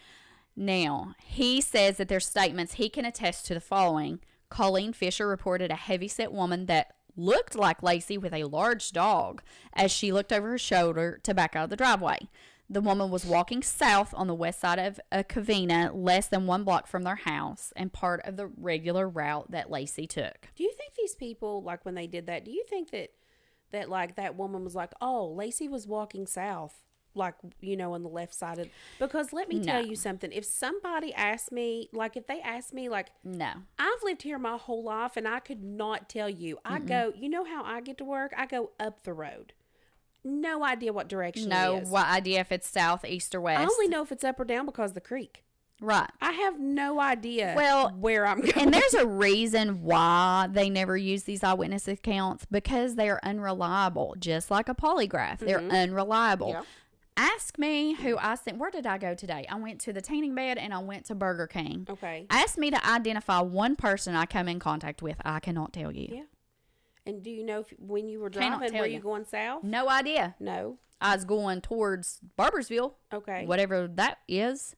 now, he says that their statements, he can attest to the following. Colleen Fisher reported a heavyset woman that looked like Laci with a large dog as she looked over her shoulder to back out of the driveway. The woman was walking south on the west side of Covina, less than 1 block from their house, and part of the regular route that Laci took. Do you think these people, like when they did that, do you think that like that woman was like, oh, Laci was walking south? Like, you know, on the left side of, because let me tell you something. If somebody asked me, like, if they asked me, like, no, I've lived here my whole life and I could not tell you. I go, you know how I get to work? I go up the road. No idea what direction it is. No idea if it's south, east, or west. I only know if it's up or down because of the creek. Right. I have no idea where I'm going. And there's a reason why they never use these eyewitness accounts, because they are unreliable, just like a polygraph. They're unreliable. Yeah. Ask me who I sent. Where did I go today? I went to the tanning bed and I went to Burger King. Okay. Ask me to identify one person I come in contact with. I cannot tell you. Yeah. And do you know when you were driving, were you going south? No idea. No. I was going towards Barbersville. Okay. Whatever that is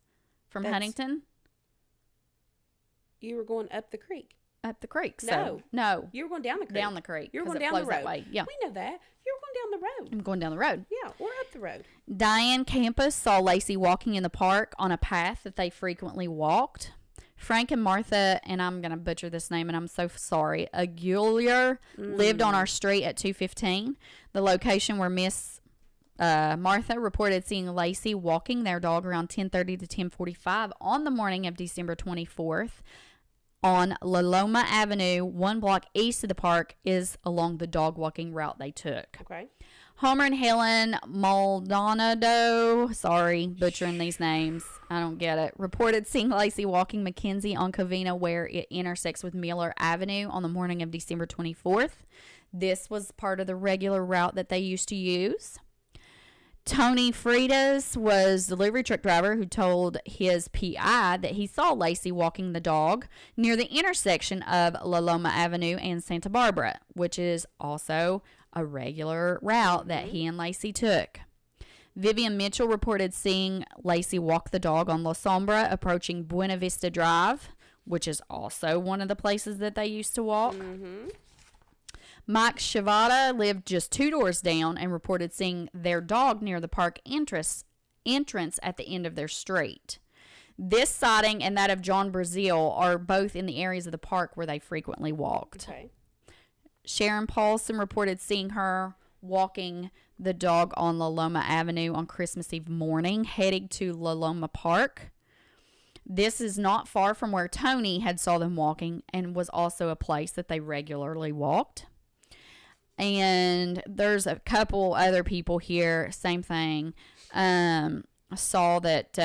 from Huntington. You were going up the creek. Up the creek. So, no. You were going down the creek. Down the creek. You were going down the road. That way. Yeah. We know that. You were going down the road. I'm going down the road. Yeah, or up the road. Diane Campus saw Laci walking in the park on a path that they frequently walked. Frank and Martha, and I'm going to butcher this name, and I'm so sorry, Aguilar lived on our street at 215. The location where Miss Martha reported seeing Laci walking their dog around 10:30 to 10:45 on the morning of December 24th. On La Loma Avenue, 1 block east of the park, is along the dog walking route they took. Okay. Homer and Helen Maldonado, sorry, butchering these names, I don't get it, reported seeing Laci walking Mackenzie on Covina, where it intersects with Miller Avenue on the morning of December 24th. This was part of the regular route that they used to use. Tony Freitas was the delivery truck driver who told his PI that he saw Laci walking the dog near the intersection of La Loma Avenue and Santa Barbara, which is also a regular route that he and Laci took. Vivian Mitchell reported seeing Laci walk the dog on La Sombra approaching Buena Vista Drive, which is also one of the places that they used to walk. Mike Shivata lived just 2 doors down and reported seeing their dog near the park entrance at the end of their street. This sighting and that of John Brazil are both in the areas of the park where they frequently walked. Okay. Sharon Paulson reported seeing her walking the dog on La Loma Avenue on Christmas Eve morning, heading to La Loma Park. This is not far from where Tony had saw them walking and was also a place that they regularly walked. And there's a couple other people here, same thing. I saw that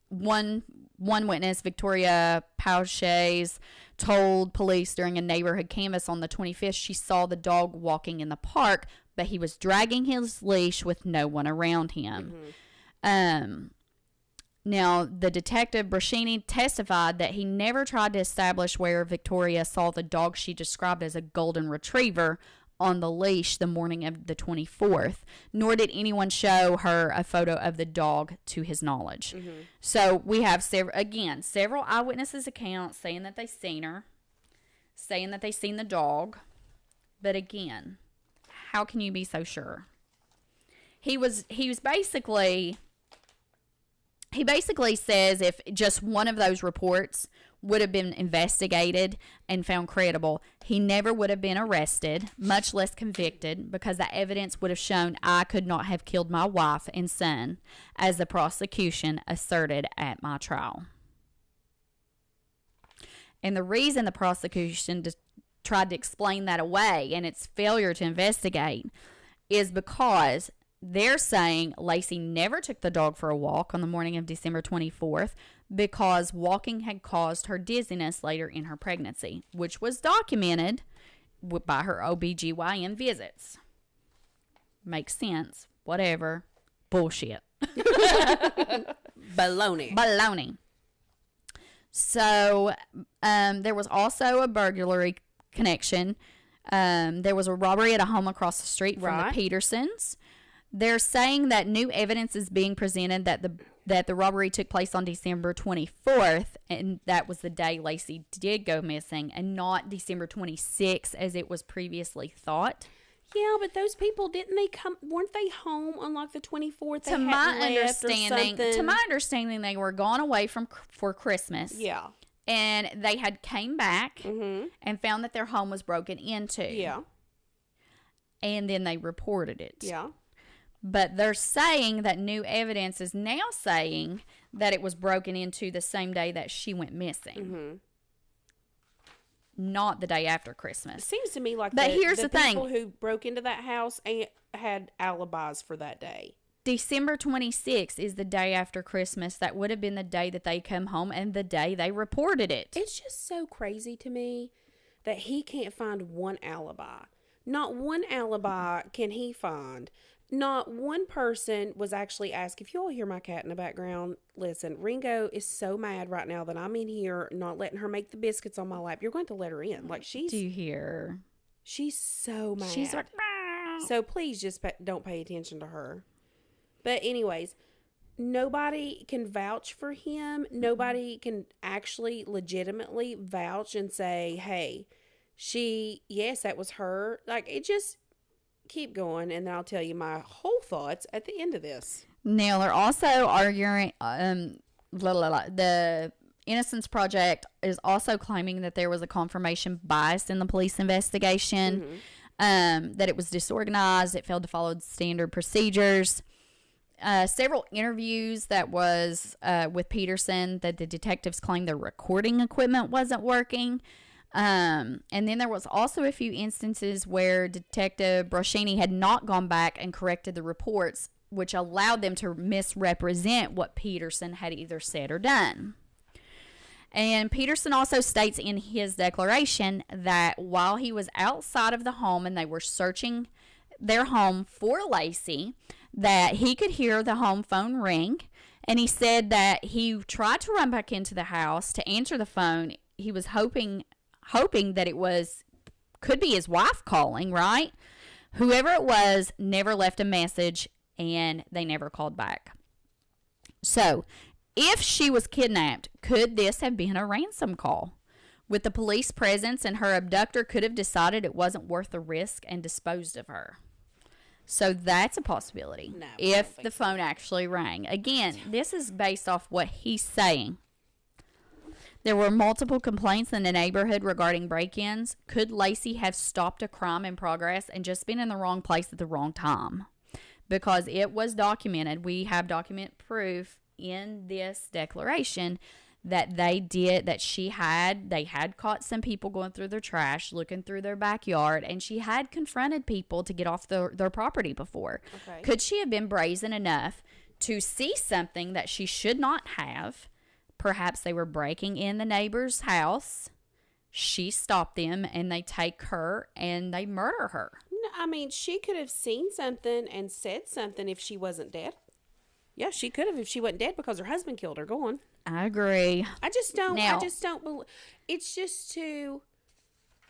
one witness, Victoria Pauches, told police during a neighborhood canvass on the 25th she saw the dog walking in the park, but he was dragging his leash with no one around him. Now, the detective Brashini testified that he never tried to establish where Victoria saw the dog she described as a golden retriever on the leash the morning of the 24th, nor did anyone show her a photo of the dog to his knowledge. So we have several eyewitnesses' accounts saying that they seen her, saying that they seen the dog, but again, how can you be so sure? He basically says if just one of those reports would have been investigated and found credible, he never would have been arrested, much less convicted, because the evidence would have shown I could not have killed my wife and son, as the prosecution asserted at my trial. And the reason the prosecution tried to explain that away and its failure to investigate is because they're saying Laci never took the dog for a walk on the morning of December 24th because walking had caused her dizziness later in her pregnancy, which was documented by her OBGYN visits. Makes sense. Whatever. Bullshit. Baloney. So, there was also a burglary connection. There was a robbery at a home across the street from the Petersons. They're saying that new evidence is being presented that the robbery took place on December 24th, and that was the day Laci did go missing, and not December 26th as it was previously thought. Yeah, but those people weren't they home on like the 24th? To my understanding, they were gone away for Christmas. Yeah. And they had came back and found that their home was broken into. Yeah. And then they reported it. Yeah. But they're saying that new evidence is now saying that it was broken into the same day that she went missing. Not the day after Christmas. It seems to me like here's the thing. People who broke into that house had alibis for that day. December 26th is the day after Christmas. That would have been the day that they come home and the day they reported it. It's just so crazy to me that he can't find one alibi. Not one alibi can he find. Not one person was actually asked. If you all hear my cat in the background, listen, Ringo is so mad right now that I'm in here not letting her make the biscuits on my lap. You're going to let her in. Like she's... Do you hear? She's so mad. She's like... So please just don't pay attention to her. But anyways, nobody can vouch for him. Nobody can actually legitimately vouch and say, hey, yes, that was her. Like, it just... Keep going, and then I'll tell you my whole thoughts at the end of this. Now, they're also arguing, the Innocence Project is also claiming that there was a confirmation bias in the police investigation, that it was disorganized, it failed to follow standard procedures. Several interviews that was with Peterson that the detectives claimed their recording equipment wasn't working. And then there was also a few instances where Detective Brashini had not gone back and corrected the reports, which allowed them to misrepresent what Peterson had either said or done. And Peterson also states in his declaration that while he was outside of the home and they were searching their home for Laci, that he could hear the home phone ring. And he said that he tried to run back into the house to answer the phone. He was hoping that it could be his wife calling, right? Whoever it was never left a message, and they never called back. So, if she was kidnapped, could this have been a ransom call? With the police presence, and her abductor could have decided it wasn't worth the risk and disposed of her. So that's a possibility. No, if the phone actually rang. Again, this is based off what he's saying. There were multiple complaints in the neighborhood regarding break-ins. Could Laci have stopped a crime in progress and just been in the wrong place at the wrong time? Because it was documented. We have document proof in this declaration that they had caught some people going through their trash, looking through their backyard, and she had confronted people to get off their property before. Okay. Could she have been brazen enough to see something that she should not have? Perhaps they were breaking in the neighbor's house. she stopped them and they take her and they murder her. No, I mean, she could have seen something and said something if she wasn't dead. Yeah, she could have if she wasn't dead because her husband killed her. Go on. I agree. I just don't believe. It's just to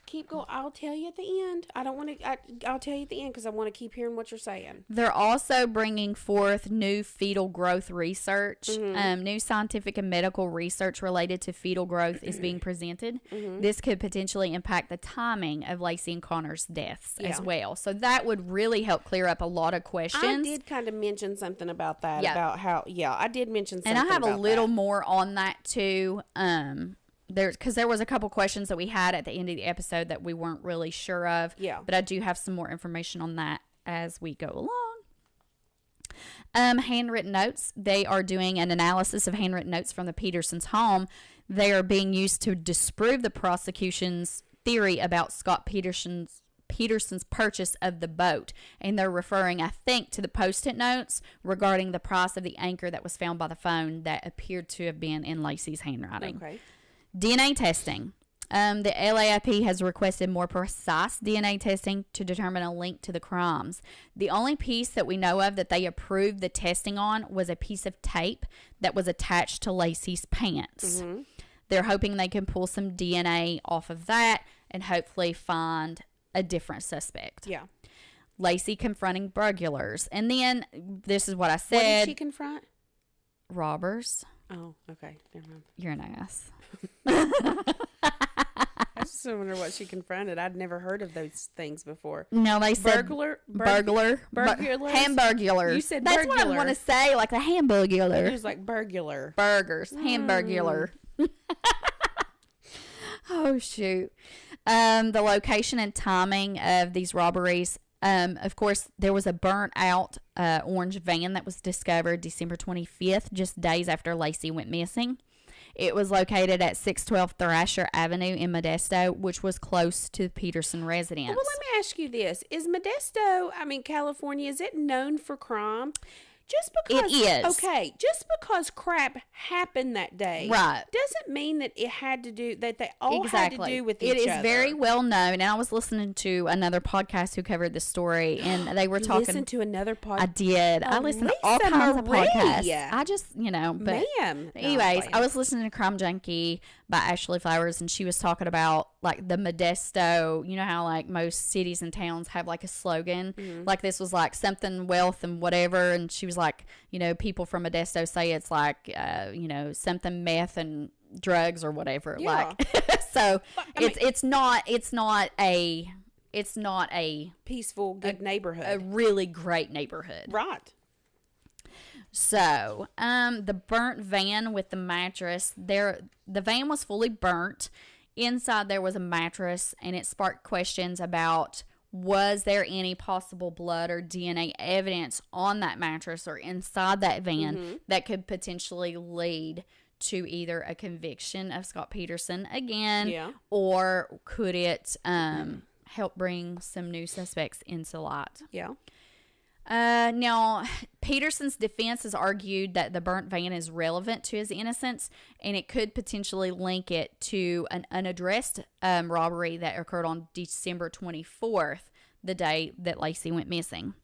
keep going. I'll tell you at the end. I don't want to. I'll tell you at the end because I want to keep hearing what you're saying. They're also bringing forth new fetal growth research. New scientific and medical research related to fetal growth is being presented. This could potentially impact the timing of Laci and Connor's deaths as well. So that would really help clear up a lot of questions. I did kind of mention something about that. About how, I did mention something. And I have about a little that. more on that too. There was a couple questions that we had at the end of the episode that we weren't really sure of. Yeah. But I do have some more information on that as we go along. Handwritten notes. They are doing an analysis of handwritten notes from the Petersons' home. They are being used to disprove the prosecution's theory about Scott Peterson's purchase of the boat. And they're referring, I think, to the post-it notes regarding the price of the anchor that was found by the phone that appeared to have been in Laci's handwriting. Okay. DNA testing. The LAIP has requested more precise DNA testing to determine a link to the crimes. The only piece that we know of that they approved the testing on was a piece of tape that was attached to Laci's pants. They're hoping they can pull some DNA off of that and hopefully find a different suspect. Yeah. Laci confronting burglars. And then, this is what I said. What did she confront? Robbers. Oh, okay. Never mind. You're an ass. I just wonder what she confronted. I'd never heard of those things before. No, they said burglar, burglars, hamburglars. You said that's burglar. what I want to say, like a hamburglar. It was like burglar. Burgers, hamburglar. Oh shoot! The location and timing of these robberies. Of course, there was a burnt out orange van that was discovered December 25th, just days after Laci went missing. It was located at 612 Thrasher Avenue in Modesto, which was close to the Peterson residence. Well, let me ask you this. Is Modesto, California, is it known for crime? Just because it is. Okay, just because crap happened that day, right, doesn't mean that it had to do that they all had to do with each other. It is very well known, and I was listening to another podcast who covered the story, and they were talking. Listen to another podcast. I did. I listened to all kinds of podcasts. I just, but ma'am. Anyways, I was listening to Crime Junkie by Ashley Flowers, and she was talking about like the Modesto. You know how like most cities and towns have like a slogan. Like this was like something wealth and whatever, and she was like, people from Modesto say it's like, something meth and drugs or whatever. Yeah. Like, so it's not a peaceful, good neighborhood, a really great neighborhood, right? So, the burnt van with the mattress, the van was fully burnt. Inside there was a mattress, and it sparked questions about, was there any possible blood or DNA evidence on that mattress or inside that van that could potentially lead to either a conviction of Scott Peterson again, or could it help bring some new suspects into light? Yeah. Now, Peterson's defense has argued that the burnt van is relevant to his innocence, and it could potentially link it to an unaddressed robbery that occurred on December 24th, the day that Laci went missing.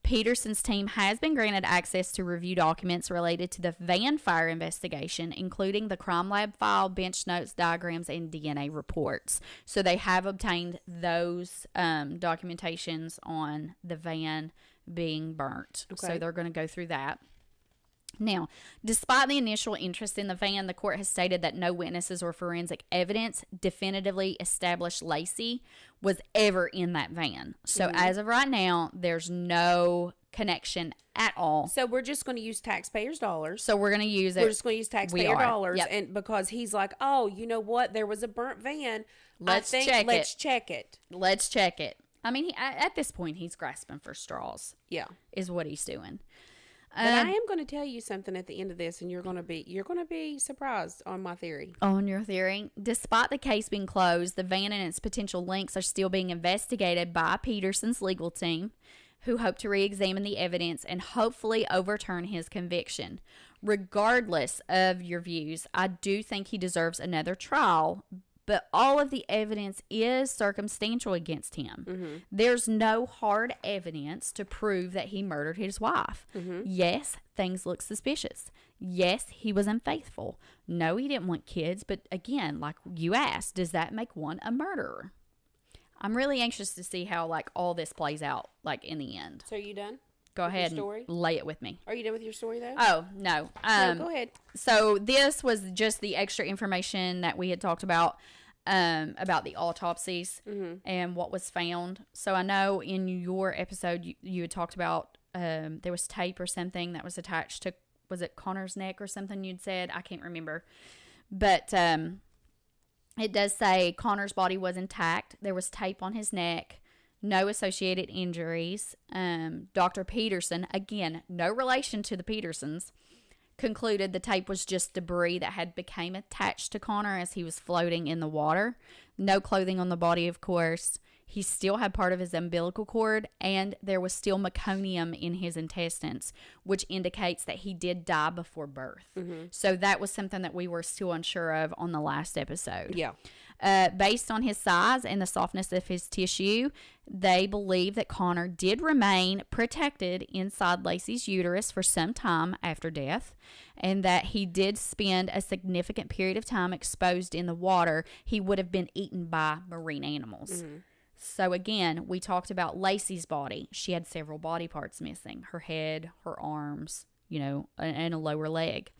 Peterson's team has been granted access to review documents related to the van fire investigation, including the crime lab file, bench notes, diagrams, and DNA reports. So they have obtained those documentations on the van being burnt. Okay. So they're going to go through that. Now, despite the initial interest in the van, the court has stated that no witnesses or forensic evidence definitively established Laci was ever in that van. So as of right now, there's no connection at all. So we're just going to use taxpayers' dollars. So we're going to use it. We're just going to use taxpayer dollars. Yep. And because he's like, oh, you know what? There was a burnt van. Let's check it. Let's check it. I mean, at this point, he's grasping for straws. Yeah. Is what he's doing. But I am going to tell you something at the end of this, and you're going to be surprised on my theory. On your theory, despite the case being closed, the van and its potential links are still being investigated by Peterson's legal team, who hope to re-examine the evidence and hopefully overturn his conviction. Regardless of your views, I do think he deserves another trial, but all of the evidence is circumstantial against him. There's no hard evidence to prove that he murdered his wife. Yes, things look suspicious. Yes, he was unfaithful. No, he didn't want kids. But again, like you asked, does that make one a murderer? I'm really anxious to see how like all this plays out like in the end. So are you done? Go ahead and lay it with me. Are you done with your story though? Oh, no. No, go ahead. So this was just the extra information that we had talked about the autopsies and what was found. So I know in your episode you had talked about there was tape or something that was attached to, was it Connor's neck or something you'd said? I can't remember. But it does say Connor's body was intact. There was tape on his neck. No associated injuries. Dr. Peterson, again, no relation to the Petersons, concluded the tape was just debris that had became attached to Connor as he was floating in the water. No clothing on the body, of course. He still had part of his umbilical cord, and there was still meconium in his intestines, which indicates that he did die before birth. So that was something that we were still unsure of on the last episode. Yeah. Based on his size and the softness of his tissue, they believe that Connor did remain protected inside Laci's uterus for some time after death, and that he did spend a significant period of time exposed in the water. He would have been eaten by marine animals. So again, we talked about Laci's body. She had several body parts missing: her head, her arms, and a lower leg.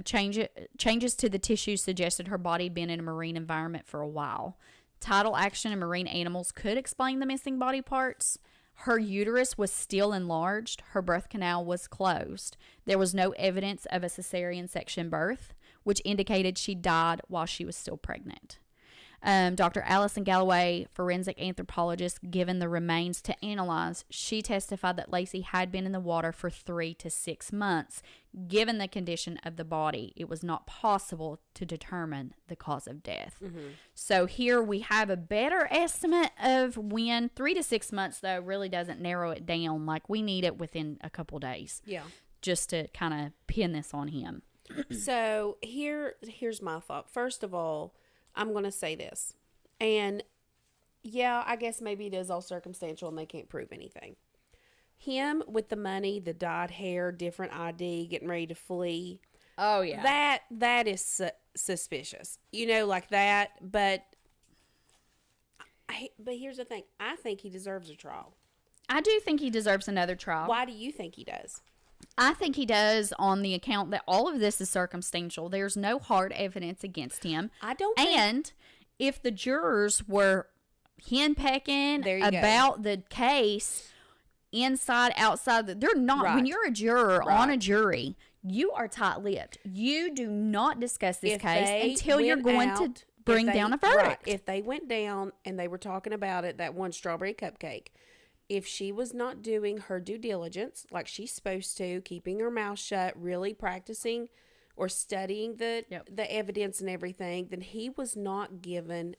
Changes to the tissue suggested her body had been in a marine environment for a while. Tidal action in marine animals could explain the missing body parts. Her uterus was still enlarged. Her birth canal was closed. There was no evidence of a cesarean section birth, which indicated she died while she was still pregnant. Dr. Allison Galloway, forensic anthropologist, given the remains to analyze, she testified that Laci had been in the water for 3 to 6 months. Given the condition of the body, it was not possible to determine the cause of death. So here we have a better estimate of when. 3 to 6 months, though, really doesn't narrow it down. Like, we need it within a couple days. Yeah. Just to kind of pin this on him. So here's my thought. First of all, I'm going to say this. And yeah, I guess maybe it is all circumstantial and they can't prove anything. Him with the money, the dyed hair, different ID, getting ready to flee. Oh, yeah. That is suspicious. Like that. But here's the thing. I think he deserves a trial. I do think he deserves another trial. Why do you think he does? I think he does on the account that all of this is circumstantial. There's no hard evidence against him. I don't And if the jurors were henpecking about the case inside, outside, they're not. Right. When you're a juror on a jury, you are tight-lipped. You do not discuss this case until you're going to bring down a verdict. Right. If they went down and they were talking about it, that one strawberry cupcake, if she was not doing her due diligence like she's supposed to, keeping her mouth shut, really practicing or studying the evidence and everything, then he was not given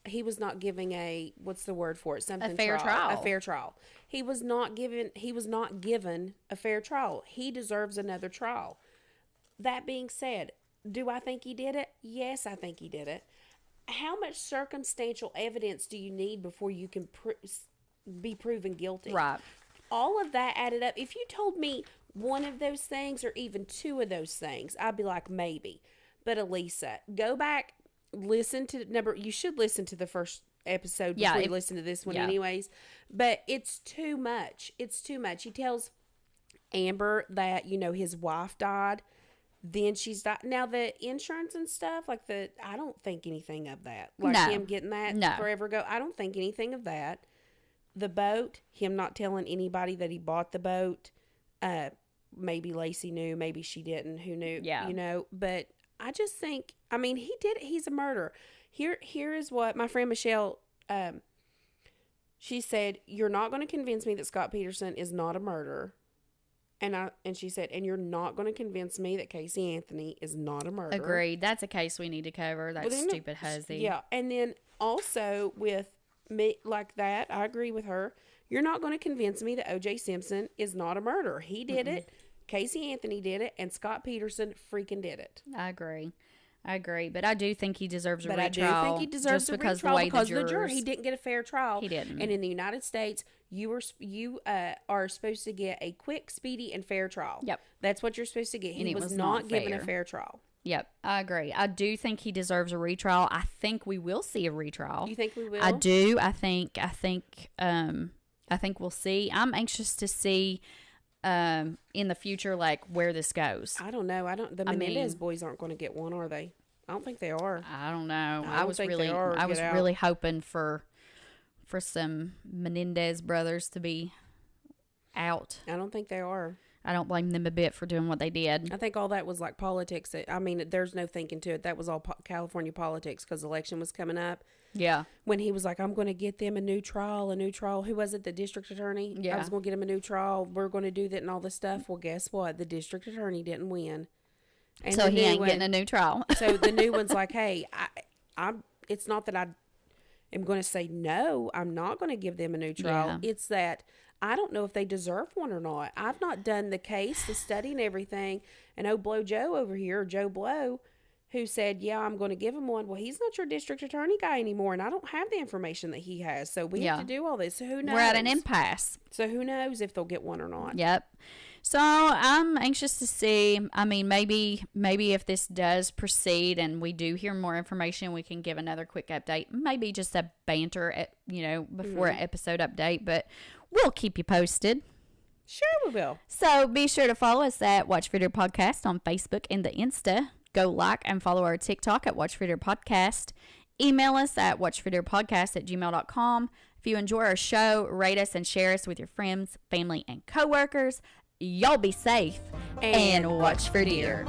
he was not giving a, what's the word for it? Something a fair trial. A fair trial. He was not given a fair trial. He deserves another trial. That being said, do I think he did it? Yes, I think he did it. How much circumstantial evidence do you need before you can be proven guilty? Right. All of that added up. If you told me one of those things or even two of those things, I'd be like, maybe. But Elisa, go back, you should listen to the first episode before you listen to this one anyways. But it's too much. It's too much. He tells Amber that, his wife died. Then she's died. Now, the insurance and stuff, I don't think anything of that. Him getting that forever ago. I don't think anything of that. The boat, him not telling anybody that he bought the boat. Maybe Laci knew, maybe she didn't. Who knew? Yeah. But I just think, he did it. He's a murderer. Here is what my friend Michelle, she said, you're not going to convince me that Scott Peterson is not a murderer. And she said, and you're not going to convince me that Casey Anthony is not a murderer. Agreed. That's a case we need to cover. That stupid hussy. Yeah. And then also with me like that, I agree with her. You're not going to convince me that O.J. Simpson is not a murderer. He did it. Casey Anthony did it. And Scott Peterson freaking did it. I agree. I agree, but I do think he deserves a But retrial. I do think he deserves just a because retrial the way because the the juror, jurors, he didn't get a fair trial. He didn't. And in the United States, you are supposed to get a quick, speedy, and fair trial. Yep. That's what you're supposed to get. And He it was was not not given a fair. fair trial. Yep, I agree. I do think he deserves a retrial. I think we will see a retrial. You think we will? I do. I think we'll see. I'm anxious to see in the future, like, where this goes. I don't know. The Menendez boys aren't going to get one, are they? I don't think they are. I don't know. I was really hoping for some Menendez brothers to be out. I don't think they are. I don't blame them a bit for doing what they did. I think all that was like politics. I mean, there's no thinking to it. That was all California politics because the election was coming up. Yeah. When he was like, I'm going to get them a new trial. Who was it? The district attorney? Yeah. I was going to get him a new trial. We're going to do that and all this stuff. Well, guess what? The district attorney didn't win. And so he ain't getting a new trial. So the new one's like, hey, it's not that I am going to say no. I'm not going to give them a new trial. Yeah. It's that I don't know if they deserve one or not. I've not done the case, the study and everything. And old Blow Joe over here, Joe Blow, who said, yeah, I'm going to give him one. Well, he's not your district attorney guy anymore, and I don't have the information that he has. So we have to do all this. So who knows? We're at an impasse. So who knows if they'll get one or not? Yep. So I'm anxious to see. I mean, maybe if this does proceed and we do hear more information, we can give another quick update. Maybe just a banter, before an episode update. But we'll keep you posted. Sure, we will. So be sure to follow us at Watch Video Podcast on Facebook and the Insta. Go like and follow our TikTok at Watch Video Podcast. Email us at watchvideopodcast@gmail.com. If you enjoy our show, rate us and share us with your friends, family, and coworkers. Y'all be safe and watch for deer.